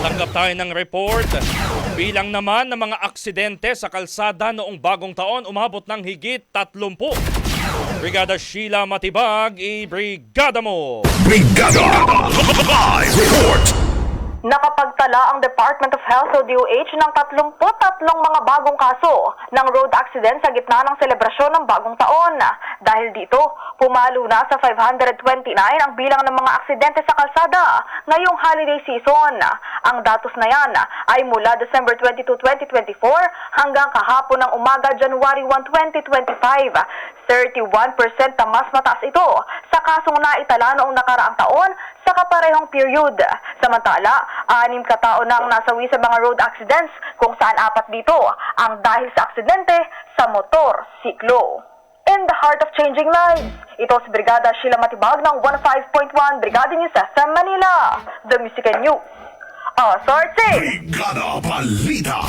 Tanggap tayo ng report. Bilang naman ng mga aksidente sa kalsada noong bagong taon umabot ng higit 30. Brigada Sheila Matibag, i-brigada mo! Brigada! Live report! Nakapagtala ang Department of Health o DOH ng 33 mga bagong kaso ng road accident sa gitna ng selebrasyon ng bagong taon. Dahil dito, pumalo na sa 529 ang bilang ng mga aksidente sa kalsada ngayong holiday season. Ang datos na yan ay mula December 22, 2024 hanggang kahapon ng umaga January 1, 2025. 31% na mas mataas ito sa kasong naitala noong nakaraang taon sa kaparehong period. Samantala, 6 katao nang nasawi sa mga road accidents kung saan 4 dito ang dahil sa aksidente sa motor, siklo. In the heart of changing lives, ito si Brigada Sheila Matibag ng 15.1 Brigada News FM Manila, The Music and News. Sorte! Brigada Balita!